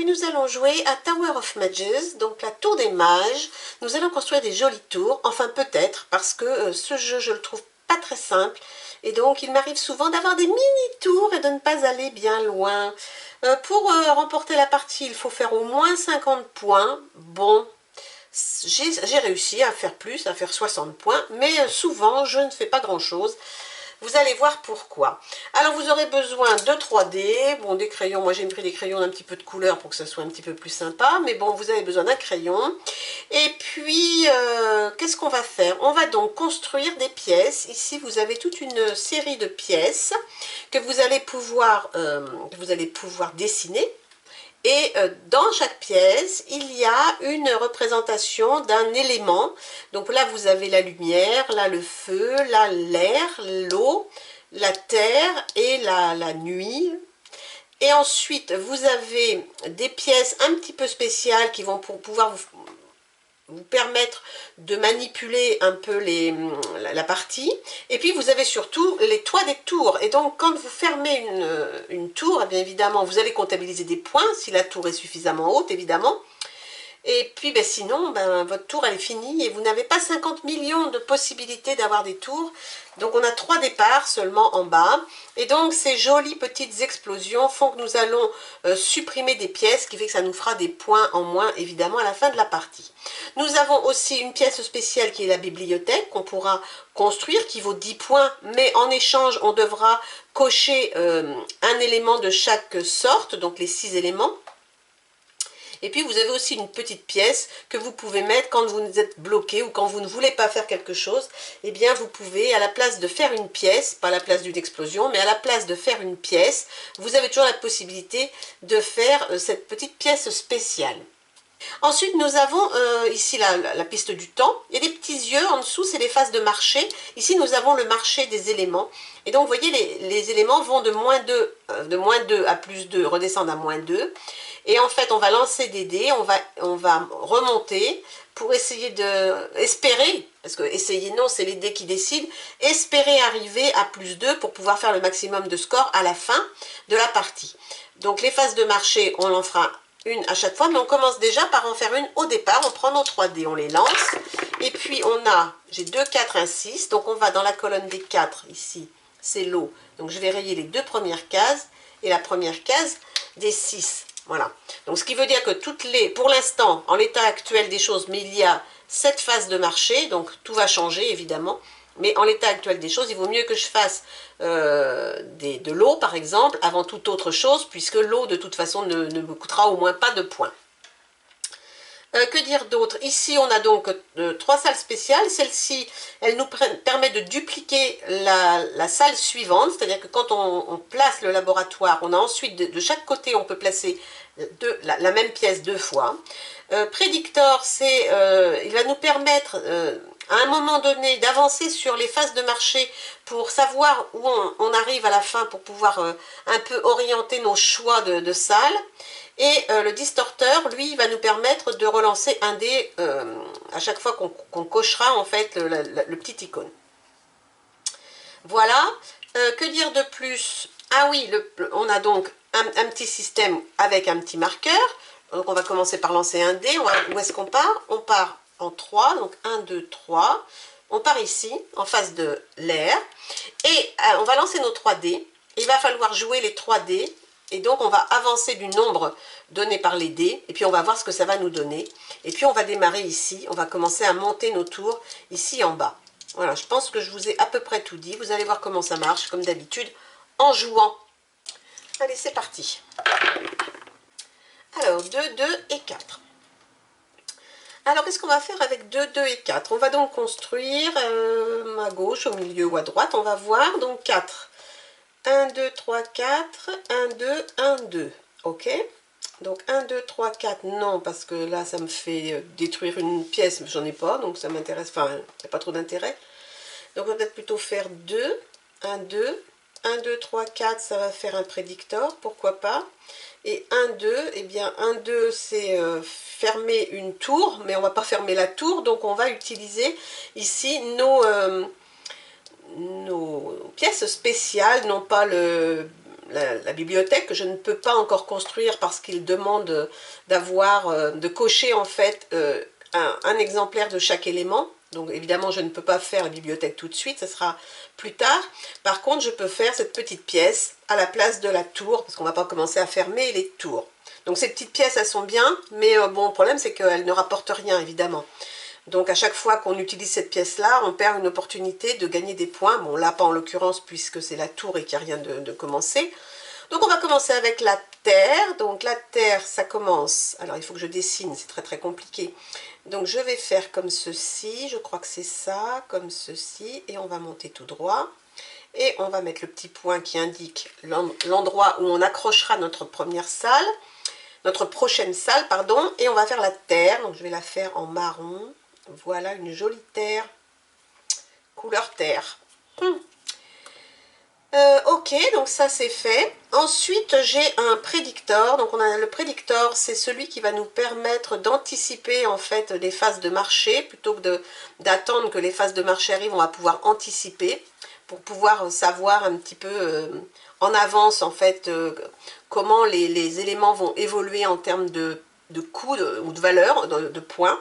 aujourd'hui nous allons jouer à Tower of Mages, donc la tour des mages. Nous allons construire des jolies tours, enfin peut-être, parce que ce jeu je le trouve pas très simple. Et donc il m'arrive souvent d'avoir des mini-tours et de ne pas aller bien loin. Pour remporter la partie, il faut faire au moins 50 points. Bon, j'ai réussi à faire plus, à faire 60 points, mais souvent je ne fais pas grand-chose. Vous allez voir pourquoi. Alors vous aurez besoin de 3D, bon des crayons, moi j'ai pris des crayons d'un petit peu de couleur pour que ça soit un petit peu plus sympa, mais bon vous avez besoin d'un crayon. Et puis qu'est-ce qu'on va faire? On va donc construire des pièces. Ici vous avez toute une série de pièces que vous allez pouvoir dessiner. Et dans chaque pièce, il y a une représentation d'un élément. Donc là, vous avez la lumière, là le feu, là l'air, l'eau, la terre et la nuit. Et ensuite, vous avez des pièces un petit peu spéciales qui vont pouvoir vous permettre de manipuler un peu la partie. Et puis vous avez surtout les toits des tours. Et donc quand vous fermez une tour, bien évidemment vous allez comptabiliser des points si la tour est suffisamment haute évidemment. Et puis sinon votre tour elle est finie et vous n'avez pas 50 millions de possibilités d'avoir des tours. Donc on a 3 départs seulement en bas. Et donc ces jolies petites explosions font que nous allons supprimer des pièces, ce qui fait que ça nous fera des points en moins évidemment à la fin de la partie. Nous avons aussi une pièce spéciale qui est la bibliothèque qu'on pourra construire qui vaut 10 points, mais en échange on devra cocher un élément de chaque sorte, donc les 6 éléments. Et puis vous avez aussi une petite pièce que vous pouvez mettre quand vous êtes bloqué ou quand vous ne voulez pas faire quelque chose. Eh bien vous pouvez, à la place de faire une pièce, pas à la place d'une explosion, mais à la place de faire une pièce, vous avez toujours la possibilité de faire cette petite pièce spéciale. Ensuite, nous avons ici la piste du temps. Il y a des petits yeux en dessous, c'est les phases de marché. Ici, nous avons le marché des éléments. Et donc, vous voyez, les éléments vont de moins 2 à plus 2, redescendent à moins 2. Et en fait, on va lancer des dés, on va remonter pour essayer espérer, parce que essayer non, c'est les dés qui décident, espérer arriver à plus 2 pour pouvoir faire le maximum de score à la fin de la partie. Donc, les phases de marché, on en fera une à chaque fois, mais on commence déjà par en faire une au départ. On prend nos 3 dés, on les lance, et puis j'ai 2, 4, 1, 6, donc on va dans la colonne des 4, ici, c'est l'eau, donc je vais rayer les 2 premières cases, et la première case des 6, voilà. Donc ce qui veut dire que pour l'instant, en l'état actuel des choses, mais il y a 7 phases de marché, donc tout va changer évidemment, mais en l'état actuel des choses, il vaut mieux que je fasse de l'eau, par exemple, avant toute autre chose, puisque l'eau, de toute façon, ne me coûtera au moins pas de points. Que dire d'autre? Ici, on a donc 3 salles spéciales. Celle-ci, elle nous permet de dupliquer la salle suivante, c'est-à-dire que quand on place le laboratoire, on a ensuite, de chaque côté, on peut placer la même pièce 2 fois. Prédictor, il va nous permettre à un moment donné d'avancer sur les phases de marché pour savoir où on arrive à la fin pour pouvoir un peu orienter nos choix de salles. Et le distorteur, lui, va nous permettre de relancer un dé à chaque fois qu'on cochera en fait le petit icône. Voilà. Que dire de plus? Ah oui, on a donc un petit système avec un petit marqueur. Donc on va commencer par lancer un dé. Où est-ce qu'on part? On part en 3, donc 1, 2, 3. On part ici, en face de l'air. Et on va lancer nos 3 dés. Il va falloir jouer les 3 dés. Et donc on va avancer du nombre donné par les dés. Et puis on va voir ce que ça va nous donner. Et puis on va démarrer ici. On va commencer à monter nos tours ici en bas. Voilà, je pense que je vous ai à peu près tout dit. Vous allez voir comment ça marche, comme d'habitude, en jouant. Allez, c'est parti. Alors, 2, 2 et 4. Alors, qu'est-ce qu'on va faire avec 2, 2 et 4? On va donc construire à gauche, au milieu ou à droite. On va voir, donc 4. 1, 2, 3, 4. 1, 2, 1, 2. OK? Donc 1, 2, 3, 4, non, parce que là, ça me fait détruire une pièce, mais j'en ai pas, donc ça m'intéresse, enfin, il n'y a pas trop d'intérêt. Donc on va peut-être plutôt faire 2, 1, 2, 1, 2, 3, 4, ça va faire un prédictor, pourquoi pas. Et 1, 2, eh bien 1, 2, c'est fermer une tour, mais on ne va pas fermer la tour, donc on va utiliser ici nos pièces spéciales, non pas la bibliothèque que je ne peux pas encore construire parce qu'il demande de cocher en fait un exemplaire de chaque élément. Donc évidemment, je ne peux pas faire la bibliothèque tout de suite, ça sera plus tard. Par contre, je peux faire cette petite pièce à la place de la tour, parce qu'on ne va pas commencer à fermer les tours. Donc ces petites pièces, elles sont bien, mais bon, le problème, c'est qu'elles ne rapportent rien, évidemment. Donc à chaque fois qu'on utilise cette pièce-là, on perd une opportunité de gagner des points. Bon, là, pas en l'occurrence, puisque c'est la tour et qu'il n'y a rien de commencé. Donc on va commencer avec la terre. Donc la terre, ça commence. Alors il faut que je dessine, c'est très très compliqué. Donc je vais faire comme ceci, je crois que c'est ça, comme ceci, et on va monter tout droit. Et on va mettre le petit point qui indique l'endroit où on accrochera notre première salle, notre prochaine salle, pardon, et on va faire la terre. Donc je vais la faire en marron. Voilà une jolie terre, couleur terre. Ok, donc ça c'est fait. Ensuite, j'ai un prédicteur. Donc on a le prédicteur, c'est celui qui va nous permettre d'anticiper en fait les phases de marché. Plutôt que d'attendre que les phases de marché arrivent, on va pouvoir anticiper pour pouvoir savoir un petit peu en avance en fait comment les éléments vont évoluer en termes de coûts ou de valeur, de points.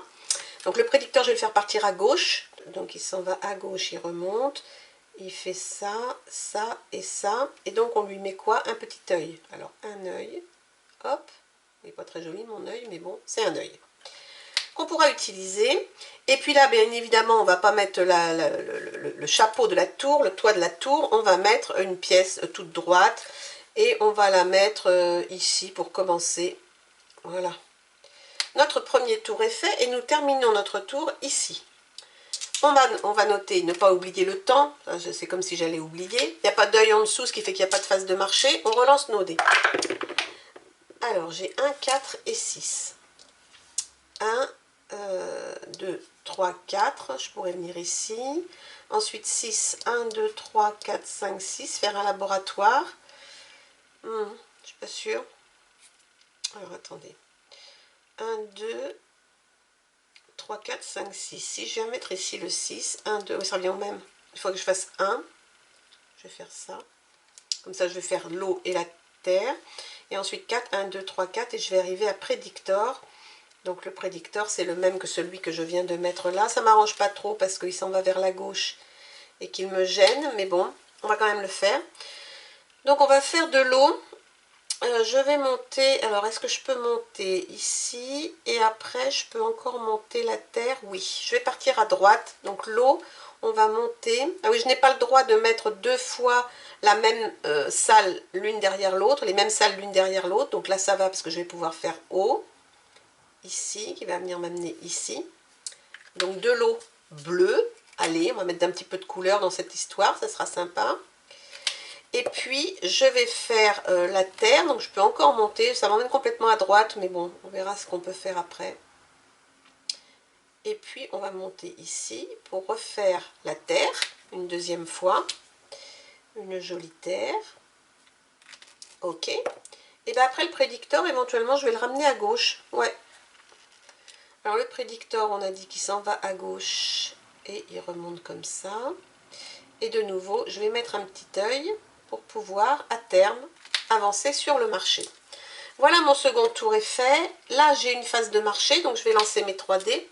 Donc le prédicteur, je vais le faire partir à gauche. Donc il s'en va à gauche, il remonte. Il fait ça, ça et ça. Et donc, on lui met quoi? Un petit œil. Alors, un œil. Hop. Il n'est pas très joli, mon œil, mais bon, c'est un œil qu'on pourra utiliser. Et puis là, bien évidemment, on ne va pas mettre le chapeau de la tour, le toit de la tour. On va mettre une pièce toute droite. Et on va la mettre ici pour commencer. Voilà. Notre premier tour est fait. Et nous terminons notre tour ici. On va noter, ne pas oublier le temps, c'est comme si j'allais oublier. Il n'y a pas d'œil en dessous, ce qui fait qu'il n'y a pas de phase de marché. On relance nos dés. Alors, j'ai 1, 4 et 6. 1, 2, 3, 4. Je pourrais venir ici. Ensuite, 6, 1, 2, 3, 4, 5, 6. Faire un laboratoire. Je ne suis pas sûre. Alors, attendez. 1, 2, 3, 4, 5, 6. Si je viens mettre ici le 6, 1, 2, oui, ça revient au même. Il faut que je fasse 1. Je vais faire ça. Comme ça, je vais faire l'eau et la terre. Et ensuite 4, 1, 2, 3, 4. Et je vais arriver à prédicteur. Donc le prédicteur, c'est le même que celui que je viens de mettre là. Ça ne m'arrange pas trop parce qu'il s'en va vers la gauche et qu'il me gêne. Mais bon, on va quand même le faire. Donc on va faire de l'eau. Je vais monter, alors est-ce que je peux monter ici et après je peux encore monter la terre? Oui, je vais partir à droite, donc l'eau, on va monter. Ah oui, je n'ai pas le droit de mettre deux fois la même salle l'une derrière l'autre, les mêmes salles l'une derrière l'autre, donc là ça va parce que je vais pouvoir faire eau, ici, qui va venir m'amener ici. Donc de l'eau bleue, allez, on va mettre un petit peu de couleur dans cette histoire, ça sera sympa. Et puis, je vais faire la terre, donc je peux encore monter, ça m'emmène complètement à droite, mais bon, on verra ce qu'on peut faire après. Et puis, on va monter ici pour refaire la terre, une deuxième fois. Une jolie terre. Ok. Et bien après le prédicteur, éventuellement, je vais le ramener à gauche. Ouais. Alors le prédicteur, on a dit qu'il s'en va à gauche et il remonte comme ça. Et de nouveau, je vais mettre un petit œil pour pouvoir, à terme, avancer sur le marché. Voilà, mon second tour est fait. Là, j'ai une phase de marché, donc je vais lancer mes 3 dés.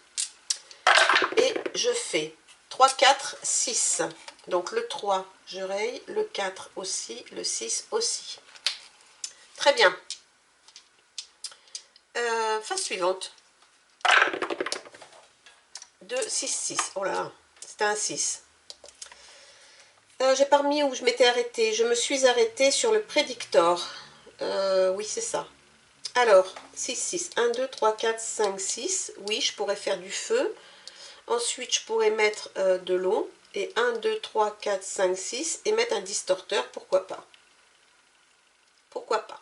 Et je fais 3, 4, 6. Donc le 3, je raye, le 4 aussi, le 6 aussi. Très bien. Phase suivante. 2, 6, 6. Oh là là, c'était un 6. J'ai pas remis où je m'étais arrêtée. Je me suis arrêtée sur le prédicteur. Oui, c'est ça. Alors, 6, 6. 1, 2, 3, 4, 5, 6. Oui, je pourrais faire du feu. Ensuite, je pourrais mettre de l'eau. Et 1, 2, 3, 4, 5, 6. Et mettre un distorteur, pourquoi pas. Pourquoi pas.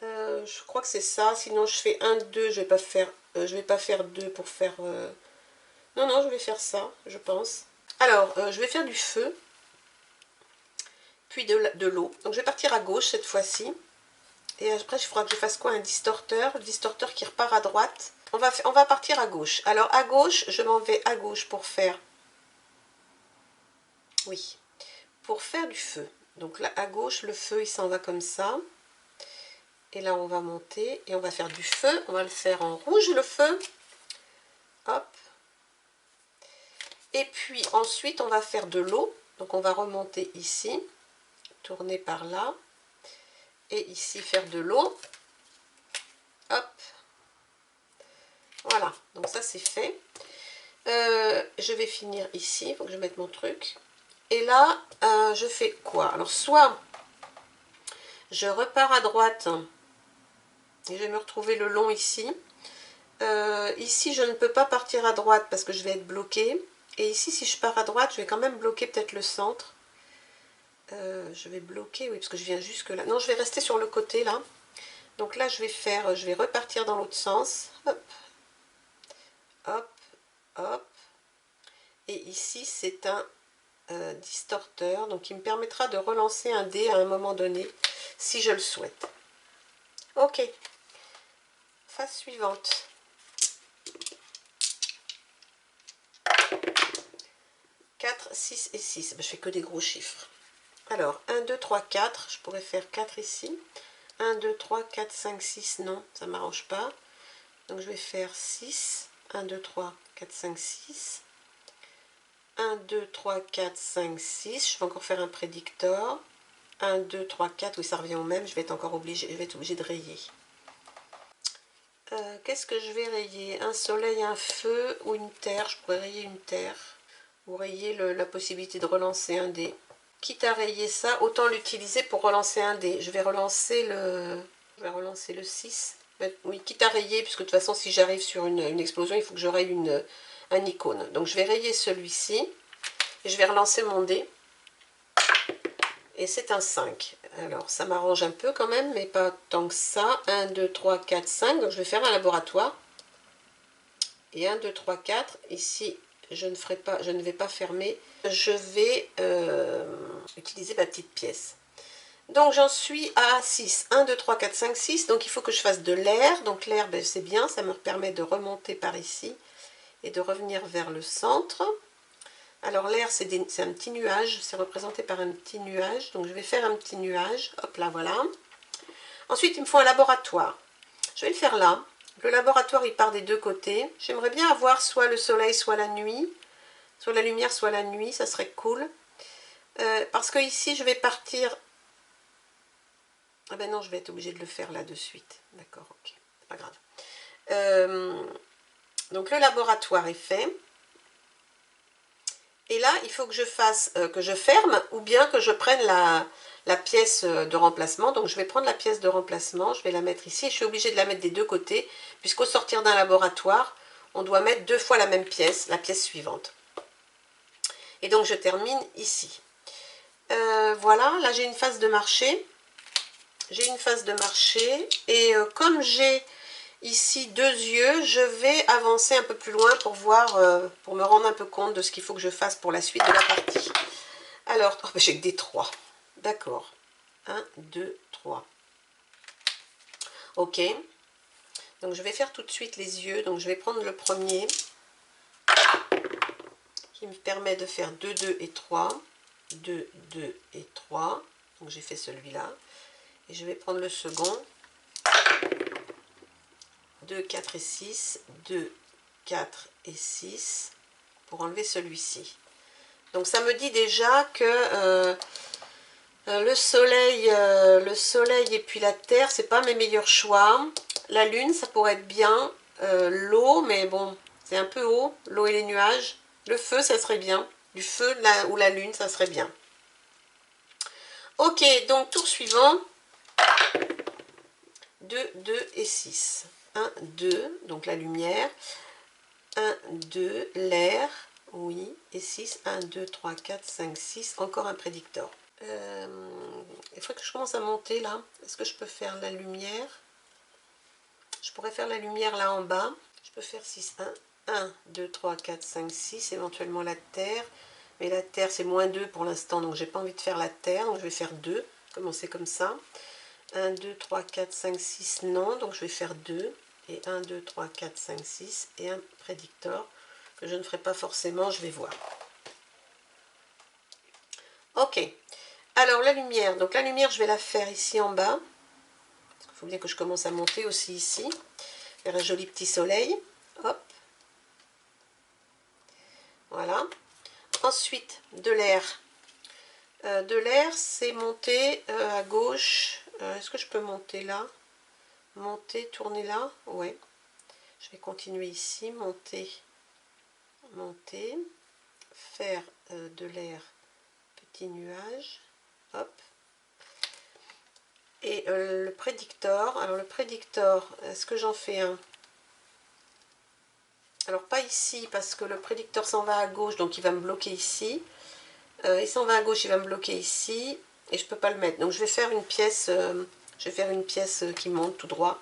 Je crois que c'est ça. Sinon, je fais 1, 2. Je vais pas faire 2 pour faire... Non, non, je vais faire ça, je pense. Alors, je vais faire du feu, puis de l'eau. Donc, je vais partir à gauche cette fois-ci. Et après, il faudra que je fasse quoi? Un distorteur. Le distorteur qui repart à droite. On va partir à gauche. Alors, à gauche, je m'en vais à gauche pour faire... Oui, pour faire du feu. Donc là, à gauche, le feu, il s'en va comme ça. Et là, on va monter et on va faire du feu. On va le faire en rouge, le feu. Hop. Et puis, ensuite, on va faire de l'eau. Donc, on va remonter ici, tourner par là. Et ici, faire de l'eau. Hop. Voilà. Donc, ça, c'est fait. Je vais finir ici. Il faut que je mette mon truc. Et là, je fais quoi? Alors, soit je repars à droite. Et je vais me retrouver le long ici. Ici, je ne peux pas partir à droite parce que je vais être bloquée. Et ici, si je pars à droite, je vais quand même bloquer peut-être le centre. Je vais bloquer, oui, parce que je viens jusque là. Non, je vais rester sur le côté, là. Donc là, je vais repartir dans l'autre sens. Hop, hop, hop. Et ici, c'est un distorteur, donc il me permettra de relancer un dé à un moment donné, si je le souhaite. Ok. Phase suivante. 4, 6 et 6. Ben, je fais que des gros chiffres. Alors, 1, 2, 3, 4. Je pourrais faire 4 ici. 1, 2, 3, 4, 5, 6. Non, ça ne m'arrange pas. Donc, je vais faire 6. 1, 2, 3, 4, 5, 6. 1, 2, 3, 4, 5, 6. Je vais encore faire un prédictor. 1, 2, 3, 4. Oui, ça revient au même. Je vais être obligée de rayer. Qu'est-ce que je vais rayer? Un soleil, un feu ou une terre? Je pourrais rayer une terre. Ou rayer la possibilité de relancer un dé. Quitte à rayer ça, autant l'utiliser pour relancer un dé. Je vais relancer le 6. Oui, quitte à rayer, puisque de toute façon, si j'arrive sur une explosion, il faut que je raye un icône. Donc je vais rayer celui-ci. Et je vais relancer mon dé. Et c'est un 5. Alors, ça m'arrange un peu quand même, mais pas tant que ça. 1, 2, 3, 4, 5. Donc je vais faire un laboratoire. Et 1, 2, 3, 4. Ici, je ne vais pas fermer. Je vais utiliser ma petite pièce. Donc j'en suis à 6. 1, 2, 3, 4, 5, 6. Donc il faut que je fasse de l'air. Donc l'air, ben, c'est bien. Ça me permet de remonter par ici et de revenir vers le centre. Alors l'air, c'est un petit nuage. C'est représenté par un petit nuage. Donc je vais faire un petit nuage. Hop là, voilà. Ensuite, il me faut un laboratoire. Je vais le faire là. Le laboratoire, il part des deux côtés. J'aimerais bien avoir soit le soleil, soit la nuit. Soit la lumière, soit la nuit. Ça serait cool. Parce que ici, je vais partir... Ah ben non, je vais être obligée de le faire là de suite. D'accord, ok. C'est pas grave. Donc le laboratoire est fait. Et là, il faut que je fasse, que je ferme ou bien que je prenne la pièce de remplacement. Donc je vais prendre la pièce de remplacement, je vais la mettre ici. Je suis obligée de la mettre des deux côtés, puisqu'au sortir d'un laboratoire, on doit mettre 2 fois la même pièce, la pièce suivante. Et donc je termine ici. Voilà, là j'ai une phase de marché. J'ai une phase de marché. Et comme j'ai ici 2 yeux, je vais avancer un peu plus loin pour voir, pour me rendre un peu compte de ce qu'il faut que je fasse pour la suite de la partie. Alors, oh, j'ai que des 3. D'accord. 1, 2, 3. Ok. Donc je vais faire tout de suite les yeux. Donc je vais prendre le premier qui me permet de faire 2, 2 et 3. 2, 2 et 3. Donc j'ai fait celui-là. Et je vais prendre le second. 2, 4 et 6. 2, 4 et 6. Pour enlever celui-ci. Donc ça me dit déjà que le soleil et puis la terre, c'est pas mes meilleurs choix. La lune, ça pourrait être bien. L'eau, mais bon, c'est un peu haut, l'eau et les nuages. Le feu, ça serait bien. Du feu ou la lune, ça serait bien. Ok, donc tour suivant. 2, 2 et 6. 1, 2, donc la lumière. 1, 2, l'air. Oui, et 6. 1, 2, 3, 4, 5, 6. Encore un prédictor. Il faut que je commence à monter là. Est-ce que je peux faire la lumière? Je pourrais faire la lumière là en bas. Je peux faire 6, 1, 2, 3, 4, 5, 6, éventuellement la terre. Mais la terre, c'est moins 2 pour l'instant, donc j'ai pas envie de faire la terre. Donc je vais faire 2, commencer comme ça. 1, 2, 3, 4, 5, 6, non. Donc je vais faire 2. Et 1, 2, 3, 4, 5, 6. Et un prédictor que je ne ferai pas forcément, je vais voir. Ok. Alors la lumière, donc la lumière je vais la faire ici en bas. Il faut bien que je commence à monter aussi ici, faire un joli petit soleil. Hop. Voilà. Ensuite, de l'air. De l'air, c'est monter à gauche. Est-ce que je peux monter là? Monter, tourner là? Ouais. Je vais continuer ici, monter, monter, faire de l'air, petit nuage. Hop. Et le prédicteur. Alors le prédicteur, est-ce que j'en fais un? Alors pas ici, parce que le prédicteur s'en va à gauche, donc il va me bloquer ici. Il s'en va à gauche, il va me bloquer ici, et je peux pas le mettre. Donc je vais faire une pièce, qui monte tout droit,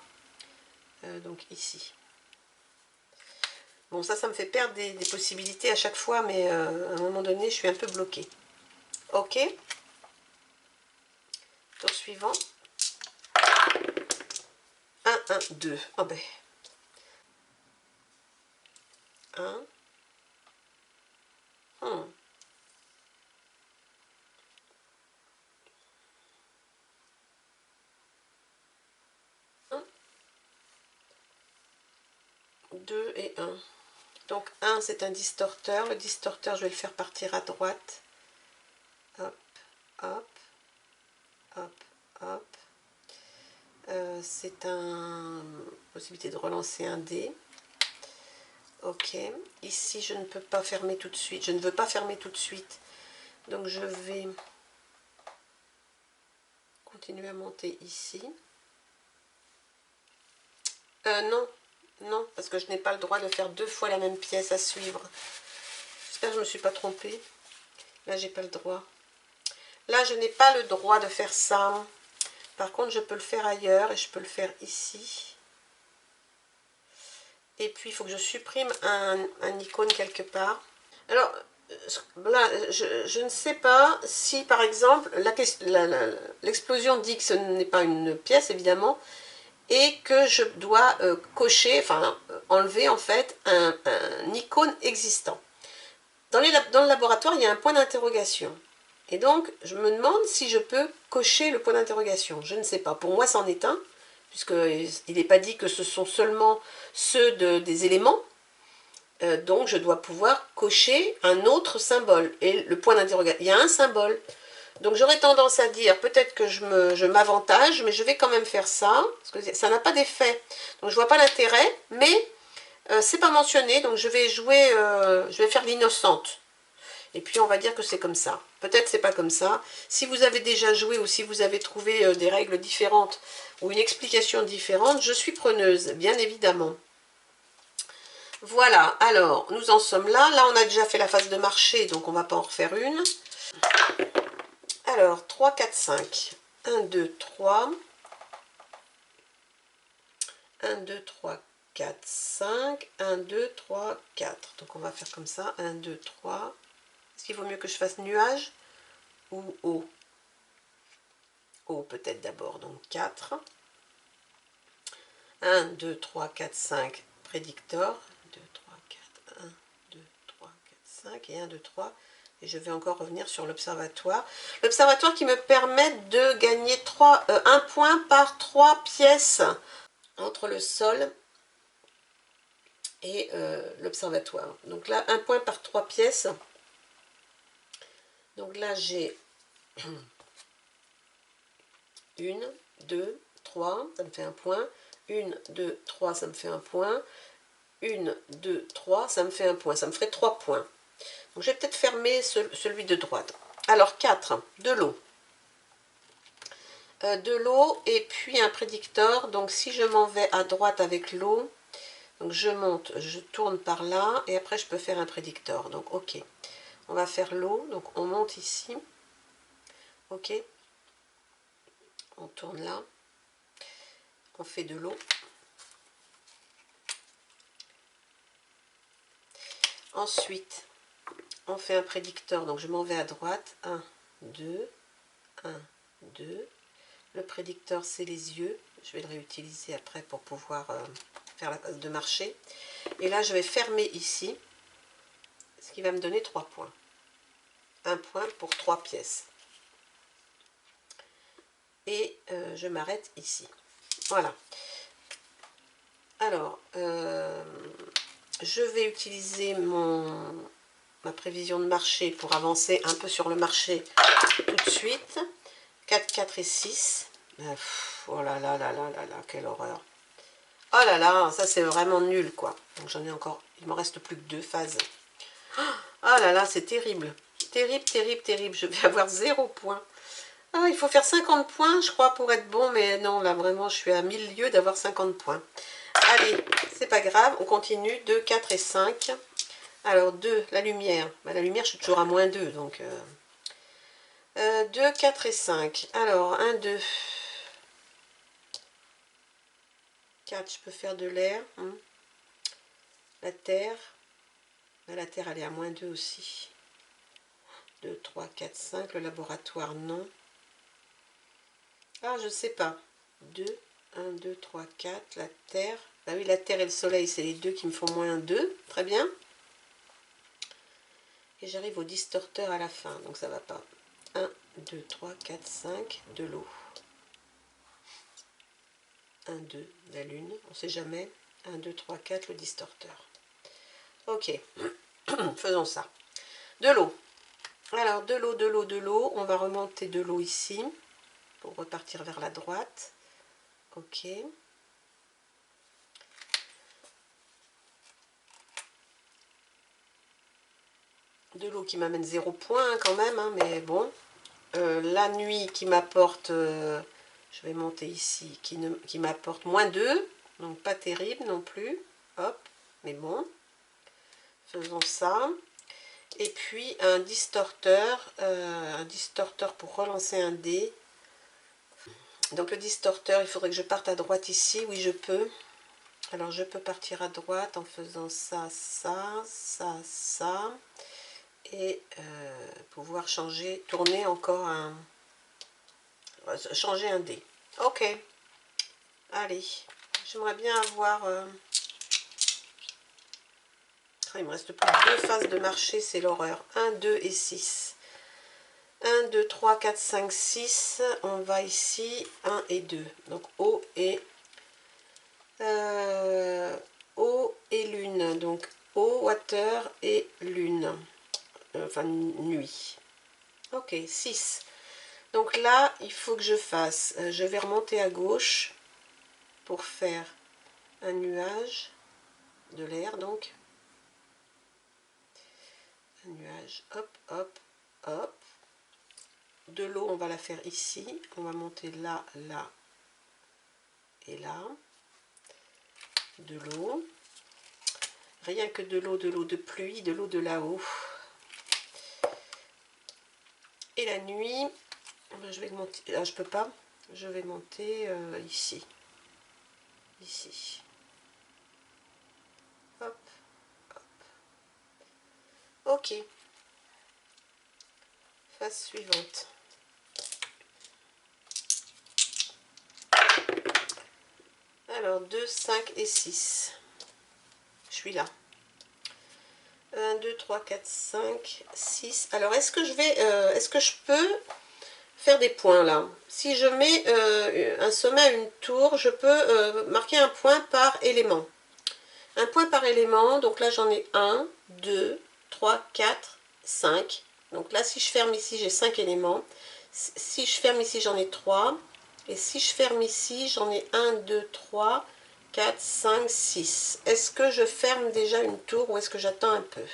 donc ici. Bon, ça me fait perdre des possibilités à chaque fois, mais à un moment donné, je suis un peu bloquée. Ok. Tour suivant. 1, 1, 2. Oh ben. 1. 2 et 1. Donc 1 c'est un distorteur. Le distorteur, je vais le faire partir à droite. Hop, hop, hop, hop. C'est une possibilité de relancer un dé. Ok. Ici, je ne peux pas fermer tout de suite. Je ne veux pas fermer tout de suite. Donc je vais continuer à monter ici. Non, non, parce que je n'ai pas le droit de faire 2 fois la même pièce à suivre. J'espère que je ne me suis pas trompée. Là, j'ai pas le droit. Là, je n'ai pas le droit de faire ça. Par contre, je peux le faire ailleurs et je peux le faire ici. Et puis, il faut que je supprime un icône quelque part. Alors, là, je ne sais pas si, par exemple, l'explosion dit que ce n'est pas une pièce, évidemment, et que je dois cocher, enfin, enlever, en fait, un icône existant. Dans le laboratoire, il y a un point d'interrogation. Et donc, je me demande si je peux cocher le point d'interrogation. Je ne sais pas. Pour moi, c'en est un, puisqu'il n'est pas dit que ce sont seulement ceux des éléments. Donc, je dois pouvoir cocher un autre symbole. Et le point d'interrogation, il y a un symbole. Donc, j'aurais tendance à dire, peut-être que je m'avantage, mais je vais quand même faire ça, parce que ça n'a pas d'effet. Donc, je ne vois pas l'intérêt, mais c'est pas mentionné, donc je vais jouer, je vais faire l'innocente. Et puis on va dire que c'est comme ça. Peut-être c'est pas comme ça. Si vous avez déjà joué ou si vous avez trouvé des règles différentes ou une explication différente, je suis preneuse, bien évidemment. Voilà, alors nous en sommes là. Là on a déjà fait la phase de marché, donc on va pas en refaire une. Alors 3, 4, 5. 1, 2, 3. 1, 2, 3, 4, 5. 1, 2, 3, 4. Donc on va faire comme ça. 1, 2, 3. Est-ce qu'il vaut mieux que je fasse nuage ou haut? Haut peut-être d'abord, donc 4. 1, 2, 3, 4, 5, prédictor. 2, 3, 4, 1, 2, 3, 4, 5 et 1, 2, 3. Et je vais encore revenir sur l'observatoire. L'observatoire qui me permet de gagner 1 point par 3 pièces entre le sol et l'observatoire. Donc là, 1 point par 3 pièces. Donc là, j'ai 1, 2, 3, ça me fait 1 point. 1, 2, 3, ça me fait 1 point. 1, 2, 3, ça me fait 1 point. Ça me ferait 3 points. Donc je vais peut-être fermer celui de droite. Alors 4, de l'eau. De l'eau et puis un prédicteur. Donc si je m'en vais à droite avec l'eau, donc je monte, je tourne par là et après je peux faire un prédicteur. Donc ok, on va faire l'eau. Donc on monte ici. Ok, on tourne là. On fait de l'eau. Ensuite, on fait un prédicteur. Donc je m'en vais à droite. 1, 2, 1, 2. Le prédicteur, c'est les yeux. Je vais le réutiliser après pour pouvoir faire la phase de marché. Et là, je vais fermer ici, ce qui va me donner 3 points. 1 point pour 3 pièces. et je m'arrête ici. Voilà. Alors, je vais utiliser ma prévision de marché pour avancer un peu sur le marché tout de suite. 4, 4 et 6. Oh là là là là là là, quelle horreur. Oh là là, ça c'est vraiment nul quoi. Donc j'en ai encore, il me reste plus que 2 phases. Oh là là, c'est terrible. Terrible, terrible, terrible. Je vais avoir 0 point. Ah, il faut faire 50 points, je crois, pour être bon. Mais non, là, vraiment, je suis à 1000 lieues d'avoir 50 points. Allez, c'est pas grave. On continue. 2, 4 et 5. Alors, 2, la lumière. Bah, la lumière, je suis toujours à moins 2. Donc, 2, 4 et 5. Alors, 1, 2. 4, je peux faire de l'air. La terre. La terre, elle est à moins 2 aussi. 2, 3, 4, 5. Le laboratoire, non. Ah, je sais pas. 2, 1, 2, 3, 4. La terre. Bah oui, la terre et le soleil, c'est les deux qui me font moins 2. Très bien. Et j'arrive au distorteur à la fin, donc ça va pas. 1, 2, 3, 4, 5. De l'eau. 1, 2, la lune. On sait jamais. 1, 2, 3, 4, le distorteur. Ok. Faisons ça. De l'eau. Alors, de l'eau, de l'eau, de l'eau. On va remonter de l'eau ici pour repartir vers la droite. Ok. De l'eau qui m'amène 0 point hein, quand même, hein, mais bon. La nuit qui m'apporte, je vais monter ici, qui m'apporte moins 2, donc pas terrible non plus. Hop, mais bon. Faisons ça. Et puis un distorteur pour relancer un dé. Donc le distorteur, il faudrait que je parte à droite ici. Oui, je peux. Alors je peux partir à droite en faisant ça, ça, ça, ça. Et pouvoir changer, tourner encore changer un dé. Ok. Allez. J'aimerais bien avoir... il me reste plus que 2 phases de marché, c'est l'horreur. 1, 2 et 6. 1, 2, 3, 4, 5, 6. On va ici. 1 et 2. Donc eau et... eau et lune. Donc eau, water et lune. Enfin, nuit. Ok, 6. Donc là, il faut que je fasse... je vais remonter à gauche pour faire un nuage de l'air, donc. Un nuage, hop, hop, hop. De l'eau, on va la faire ici. On va monter là, là et là. De l'eau. Rien que de l'eau de pluie, de l'eau de là-haut. Et la nuit, je vais monter. Ah, je peux pas. Je vais monter ici. Ici. Hop, hop. Ok. Phase suivante. Alors, 2, 5 et 6. Je suis là. 1, 2, 3, 4, 5, 6. Alors, est-ce que je peux faire des points là? Si je mets un sommet à une tour, je peux marquer un point par élément. Un point par élément, donc là j'en ai 1, 2, 3, 4, 5. Donc là, si je ferme ici, j'ai 5 éléments. Si je ferme ici, j'en ai 3. Et si je ferme ici, j'en ai 1, 2, 3, 4, 5, 6. Est-ce que je ferme déjà une tour ou est-ce que j'attends un peu?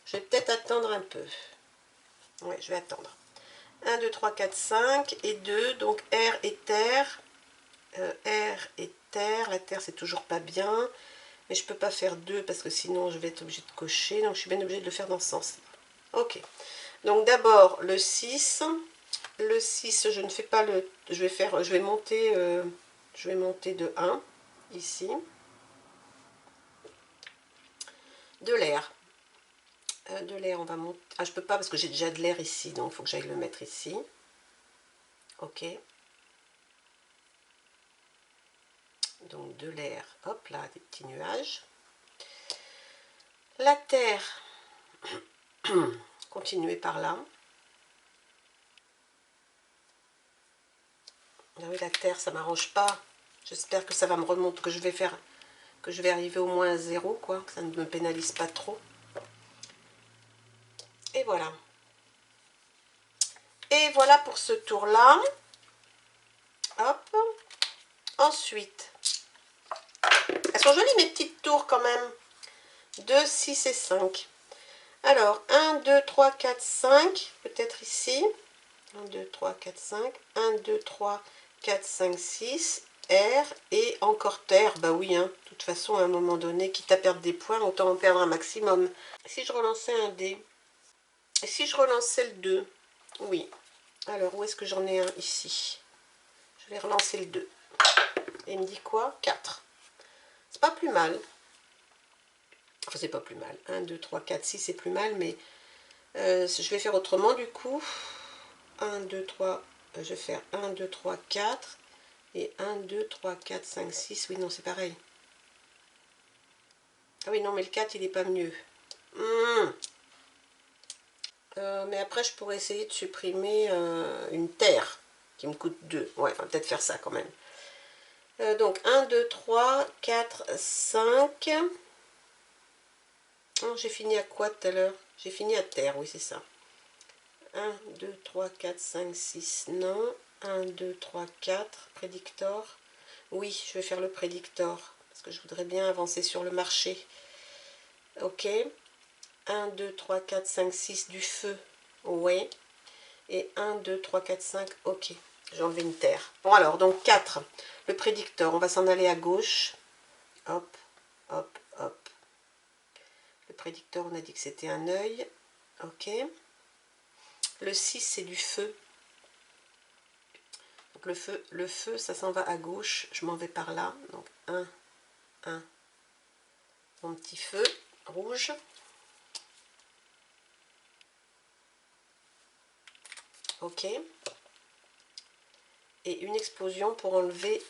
Je vais peut-être attendre un peu. Oui, je vais attendre. 1, 2, 3, 4, 5 et 2. Donc air et terre. Air et terre. La terre, c'est toujours pas bien. Mais je peux pas faire 2 parce que sinon je vais être obligée de cocher. Donc je suis bien obligée de le faire dans ce sens. Ok. Donc d'abord le 6. Le 6, je ne fais pas le... Je vais monter de 1 ici. De l'air. De l'air, on va monter... Ah, je peux pas parce que j'ai déjà de l'air ici. Donc il faut que j'aille le mettre ici. Ok. Donc de l'air, hop là, des petits nuages. La terre, continuez par là. Ah oui, la terre, ça m'arrange pas. J'espère que ça va me remonter, que je vais arriver au moins à 0, quoi, que ça ne me pénalise pas trop. Et voilà. Et voilà pour ce tour-là. Hop. Ensuite, elles sont jolies mes petites tours quand même. 2, 6 et 5. Alors, 1, 2, 3, 4, 5. Peut-être ici. 1, 2, 3, 4, 5. 1, 2, 3, 4, 5, 6. R et encore terre. Bah oui, hein. De toute façon, à un moment donné, quitte à perdre des points, autant en perdre un maximum. Si je relançais un dé. Et si je relançais le 2. Oui. Alors, où est-ce que j'en ai un ici? Je vais relancer le 2. Et il me dit quoi? 4. C'est pas plus mal. Enfin, c'est pas plus mal. 1, 2, 3, 4, 6, c'est plus mal, mais je vais faire autrement du coup. 1, 2, 3, je vais faire 1, 2, 3, 4. Et 1, 2, 3, 4, 5, 6. Oui, non, c'est pareil. Ah oui, non, mais le 4, il n'est pas mieux. Mais après, je pourrais essayer de supprimer une terre qui me coûte 2. Ouais, on va peut-être faire ça quand même. Donc, 1, 2, 3, 4, 5. Oh, j'ai fini à quoi tout à l'heure? J'ai fini à terre, oui, c'est ça. 1, 2, 3, 4, 5, 6, non. 1, 2, 3, 4, prédictor. Oui, je vais faire le prédictor, parce que je voudrais bien avancer sur le marché. Ok. 1, 2, 3, 4, 5, 6 du feu. Oui. Et 1, 2, 3, 4, 5. Ok. J'ai enlevé une terre. Bon alors, donc 4. Le prédicteur, on va s'en aller à gauche. Hop, hop, hop. Le prédicteur, on a dit que c'était un œil. Ok. Le 6, c'est du feu. Donc le feu, ça s'en va à gauche. Je m'en vais par là. Donc 1, mon petit feu rouge. Ok. Et une explosion pour enlever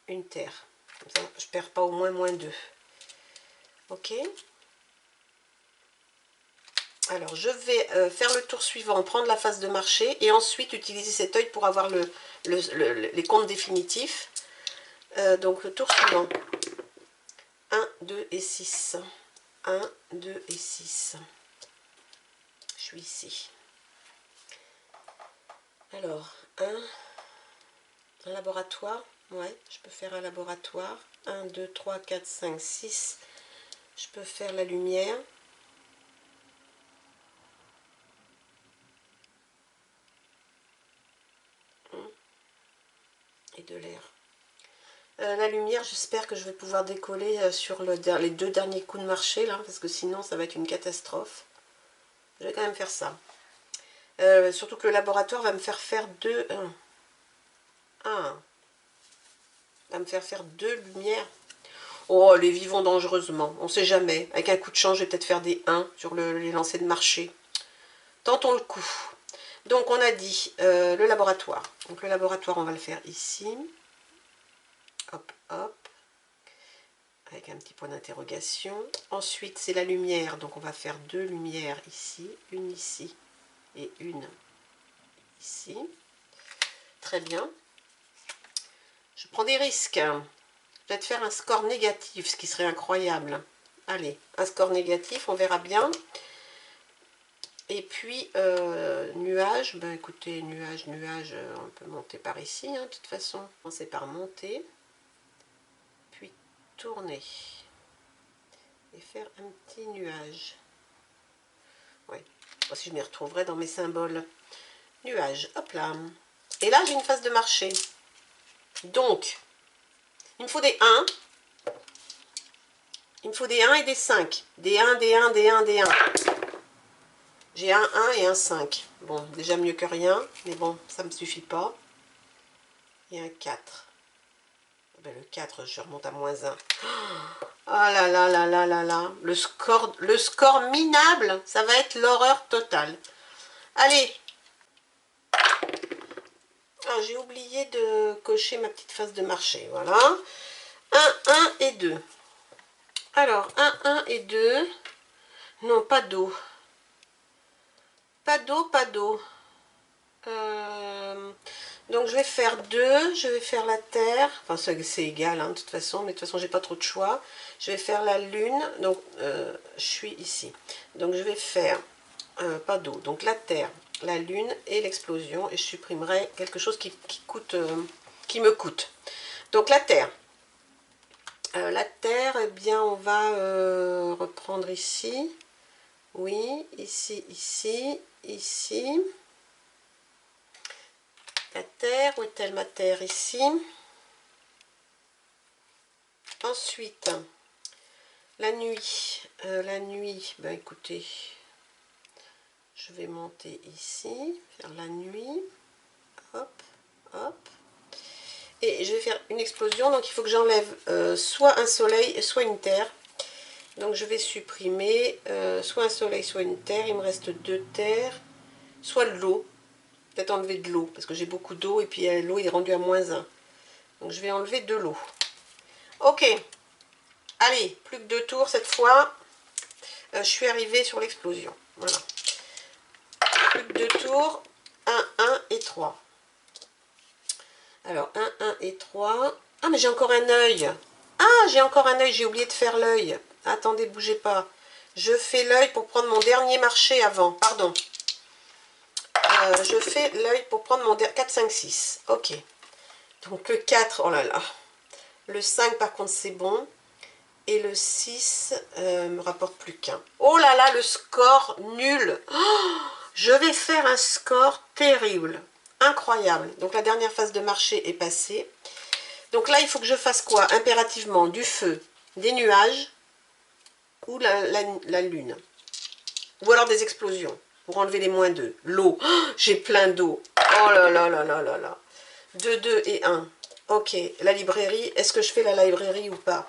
une terre. Comme ça, je perds pas au moins -2. Ok. Alors, je vais faire le tour suivant, prendre la phase de marché et ensuite utiliser cet œil pour avoir les comptes définitifs. Donc, le tour suivant. 1, 2 et 6. 1, 2 et 6. Je suis ici. Alors, un laboratoire. Ouais, je peux faire un laboratoire. 1, 2, 3, 4, 5, 6. Je peux faire la lumière. Et de l'air. La lumière, j'espère que je vais pouvoir décoller sur les 2 derniers coups de marché, là, parce que sinon, ça va être une catastrophe. Je vais quand même faire ça. Surtout que le laboratoire va me faire faire 2... va me faire faire 2 lumières. Oh, les vivons dangereusement, on sait jamais. Avec un coup de chance, je vais peut-être faire des 1 sur les lancers de marché. Tentons le coup. Donc, on a dit le laboratoire. Donc, le laboratoire, on va le faire ici. Hop, hop. Avec un petit point d'interrogation. Ensuite, c'est la lumière. Donc, on va faire 2 lumières ici. Une ici et une ici. Très bien. Je prends des risques. Je vais te faire un score négatif, ce qui serait incroyable. Allez, un score négatif, on verra bien. Et puis, nuage, ben écoutez, nuage, on peut monter par ici, hein, de toute façon. Commencer par monter, puis tourner. Et faire un petit nuage. Oui, si je m'y retrouverai dans mes symboles. Nuage, hop là. Et là, j'ai une phase de marché. Donc, il me faut des 1. Il me faut des 1 et des 5. Des 1, des 1, des 1, des 1. J'ai un 1 et un 5. Bon, déjà mieux que rien, mais bon, ça ne me suffit pas. Et un 4. Ben, le 4, je remonte à -1. Oh là là là là là là. Le score minable, ça va être l'horreur totale. Allez. Ah, j'ai oublié de cocher ma petite phase de marché. Voilà. 1 et 2. Alors, 1 et 2. Non, pas d'eau. Pas d'eau, pas d'eau. Donc je vais faire 2, je vais faire la Terre, enfin c'est égal hein, de toute façon, mais de toute façon j'ai pas trop de choix. Je vais faire la Lune, donc je suis ici. Donc je vais faire, pas d'eau, donc la Terre, la Lune et l'explosion, et je supprimerai quelque chose qui me coûte. Donc la Terre. La Terre, eh bien on va reprendre ici. Oui, ici, ici, ici. La Terre, où est-elle ma Terre? Ici. Ensuite, la nuit, ben écoutez, je vais monter ici, faire la nuit, hop, hop, et je vais faire une explosion, donc il faut que j'enlève soit un soleil, soit une terre. Donc je vais supprimer soit un soleil, soit une terre, il me reste 2 terres, soit de l'eau, peut-être enlever de l'eau, parce que j'ai beaucoup d'eau, et puis l'eau est rendue à -1. Donc je vais enlever de l'eau. Ok, allez, plus que 2 tours cette fois. Je suis arrivée sur l'explosion. Voilà. Plus que 2 tours. 1, 1 et 3. Alors, 1, 1 et 3. Ah, mais j'ai encore un œil. Ah, j'ai encore un œil. J'ai oublié de faire l'œil. Attendez, bougez pas. Je fais l'œil pour prendre mon dernier marché avant. Pardon. Je fais l'œil pour prendre mon 4, 5, 6. Ok. Donc, le 4, oh là là. Le 5, par contre, c'est bon. Et le 6 me rapporte plus qu'un. Oh là là, le score nul. Oh, je vais faire un score terrible. Incroyable. Donc la dernière phase de marché est passée. Donc là, il faut que je fasse quoi? Impérativement du feu, des nuages ou la lune. Ou alors des explosions pour enlever les -2. L'eau. Oh, j'ai plein d'eau. Oh là là là là là là. 2, 2 et 1. Ok. La librairie. Est-ce que je fais la librairie ou pas?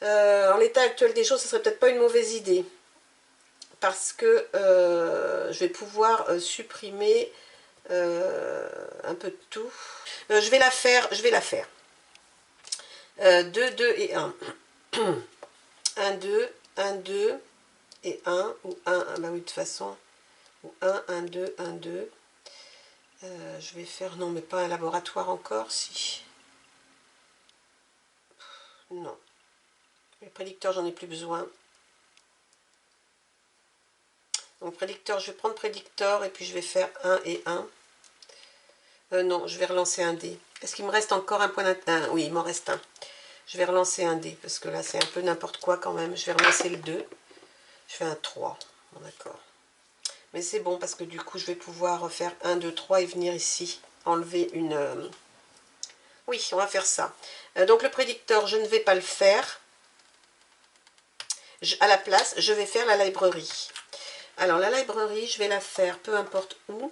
En l'état actuel des choses, ce serait peut-être pas une mauvaise idée. Parce que je vais pouvoir supprimer un peu de tout. Je vais la faire. 2, 2 et 1. 1, 2, 1, 2 et 1. Ou 1, bah oui, de toute façon. Ou 1, 1, 2, 1, 2. Je vais faire, non, mais pas un laboratoire encore, si. Non. Les prédicteurs, j'en ai plus besoin. Donc prédicteur, je vais prendre prédicteur et puis je vais faire 1 et 1. Non, je vais relancer un dé. Est-ce qu'il me reste encore un point d'intérêt? Oui, il m'en reste un. Je vais relancer un dé parce que là c'est un peu n'importe quoi quand même. Je vais relancer le 2. Je fais un 3. Bon, d'accord. Mais c'est bon parce que du coup je vais pouvoir faire 1, 2, 3 et venir ici. Enlever une... Oui, on va faire ça. Donc le prédicteur, je ne vais pas le faire. À la place, je vais faire la librairie. Alors la librairie, je vais la faire peu importe où.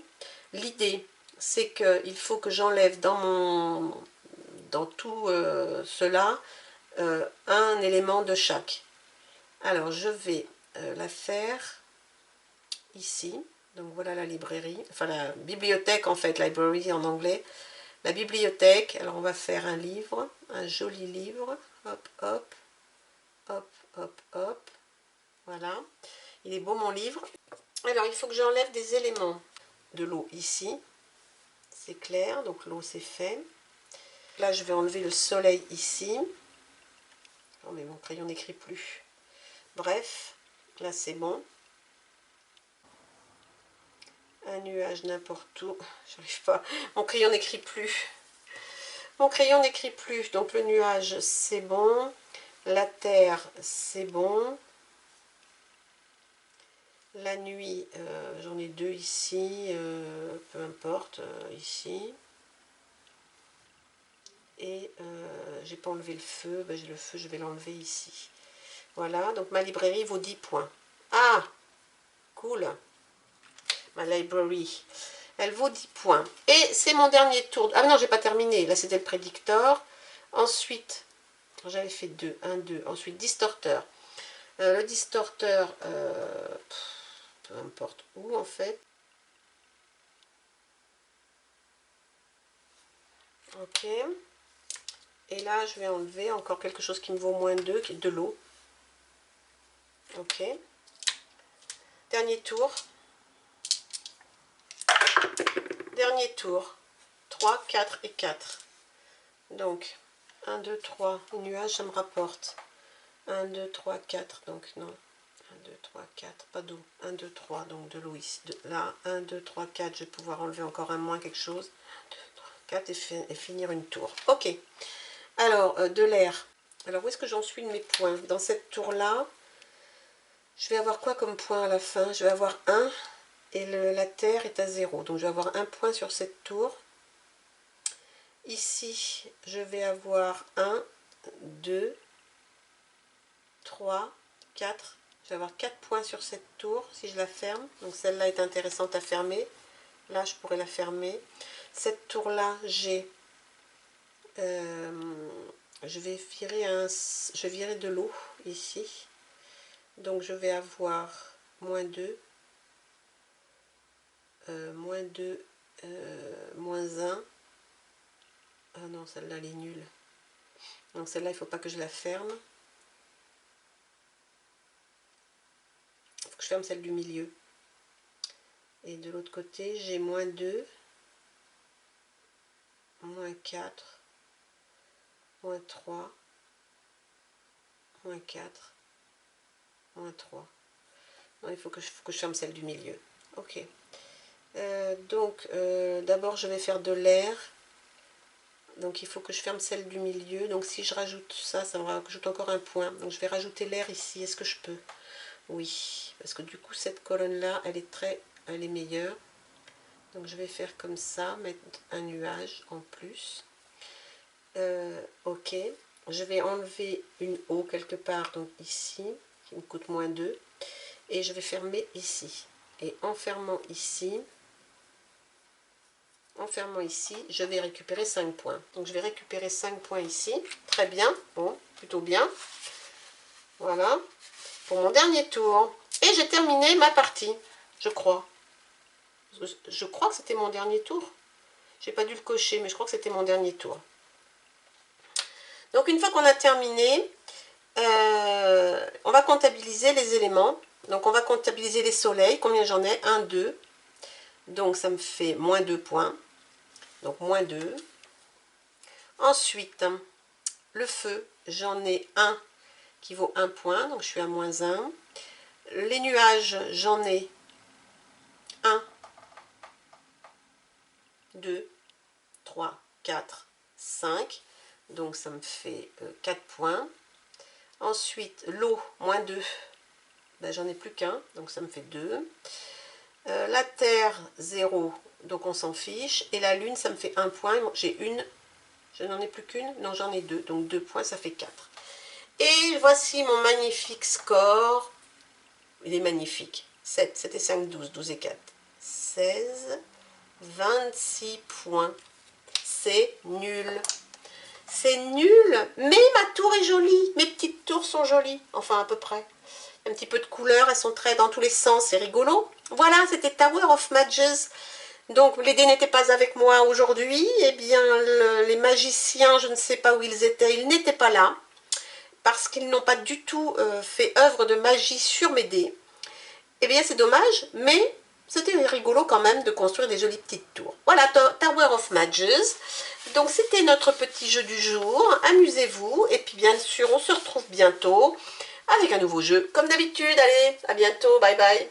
L'idée, c'est qu'il faut que j'enlève dans tout cela un élément de chaque. Alors je vais la faire ici. Donc voilà la librairie, enfin la bibliothèque en fait, library en anglais. La bibliothèque, alors on va faire un livre, un joli livre. Hop, hop, hop, hop, hop. Voilà. Il est beau mon livre. Alors il faut que j'enlève des éléments. De l'eau ici. C'est clair, donc l'eau c'est fait. Là je vais enlever le soleil ici. Oh mais mon crayon n'écrit plus. Bref, là c'est bon. Un nuage n'importe où. J'arrive pas. Mon crayon n'écrit plus. Mon crayon n'écrit plus. Donc le nuage c'est bon. La terre c'est bon. La nuit, j'en ai 2 ici. Peu importe, ici. Et j'ai pas enlevé le feu. Ben, le feu, je vais l'enlever ici. Voilà, donc ma librairie vaut 10 points. Ah, cool. Ma library. Elle vaut 10 points. Et c'est mon dernier tour. Ah non, j'ai pas terminé. Là, c'était le prédicteur. Ensuite, j'avais fait 2, 1, 2. Ensuite, distorteur. Le distorteur, peu importe où en fait. Ok. Et là, je vais enlever encore quelque chose qui me vaut -2, qui est de l'eau. Ok. Dernier tour. dernier tour. 3, 4 et 4. Donc, 1, 2, 3. Les nuages, ça me rapporte. 1, 2, 3, 4. Donc, non. 1, 2, 3, 4. Pas d'eau. 1, 2, 3. Donc, de l'eau ici. Là, 1, 2, 3, 4. Je vais pouvoir enlever encore un moins quelque chose. 1, 2, 3, 4 et finir une tour. Ok. Alors, de l'air. Alors, où est-ce que j'en suis de mes points? Dans cette tour-là, je vais avoir quoi comme point à la fin? Je vais avoir 1 et la terre est à 0. Donc, je vais avoir un point sur cette tour. Ici, je vais avoir 1, 2, 3, 4. Je vais avoir 4 points sur cette tour si je la ferme. Donc, celle-là est intéressante à fermer. Là, je pourrais la fermer. Cette tour-là, j'ai... je vais virer de l'eau ici. Donc, je vais avoir moins 2, moins 2, moins 1. Ah non, celle-là, elle est nulle. Donc, celle-là, il ne faut pas que je la ferme. Il faut que je ferme celle du milieu. Et de l'autre côté, j'ai moins 2, moins 4, moins 3, moins 4, moins 3. Non, il faut que je ferme celle du milieu. Ok. D'abord, je vais faire de l'air. Donc, il faut que je ferme celle du milieu. Donc, si je rajoute ça, ça me rajoute encore un point. Donc, je vais rajouter l'air ici. Est-ce que je peux? Oui. Parce que du coup, cette colonne-là, elle est meilleure. Donc, je vais faire comme ça, mettre un nuage en plus. Ok. Je vais enlever une eau quelque part, donc ici, qui me coûte moins 2. Et je vais fermer ici. Et en fermant ici, je vais récupérer 5 points. Donc je vais récupérer 5 points ici. Très bien. Bon, plutôt bien. Voilà. Pour mon dernier tour. Et j'ai terminé ma partie. Je crois. Je crois que c'était mon dernier tour. J'ai pas dû le cocher, mais je crois que c'était mon dernier tour. Donc une fois qu'on a terminé, on va comptabiliser les éléments. Donc on va comptabiliser les soleils. Combien j'en ai? 1, 2. Donc ça me fait moins 2 points. Donc moins 2. Ensuite, le feu, j'en ai un qui vaut 1 point. Donc je suis à moins 1. Les nuages, j'en ai 1, 2, 3, 4, 5. Donc ça me fait 4 points. Ensuite, l'eau, moins 2. Ben, j'en ai plus qu'un, donc ça me fait 2. La terre, 0, donc on s'en fiche. Et la lune, ça me fait 1 point. J'ai une, je n'en ai plus qu'une. Non, j'en ai 2, donc 2 points, ça fait 4. Et voici mon magnifique score. Il est magnifique. 7, 7 et 5, 12, 12 et 4. 16, 26 points. C'est nul. C'est nul, mais ma tour est jolie. Mes petites tours sont jolies. Enfin, à peu près. Un petit peu de couleur, elles sont très dans tous les sens, c'est rigolo. Voilà, c'était Tower of Mages. Donc, les dés n'étaient pas avec moi aujourd'hui. Eh bien, les magiciens, je ne sais pas où ils étaient, ils n'étaient pas là. Parce qu'ils n'ont pas du tout fait œuvre de magie sur mes dés. Eh bien, c'est dommage, mais c'était rigolo quand même de construire des jolies petites tours. Voilà, Tower of Mages. Donc, c'était notre petit jeu du jour. Amusez-vous. Et puis, bien sûr, on se retrouve bientôt avec un nouveau jeu. Comme d'habitude, allez, à bientôt. Bye bye.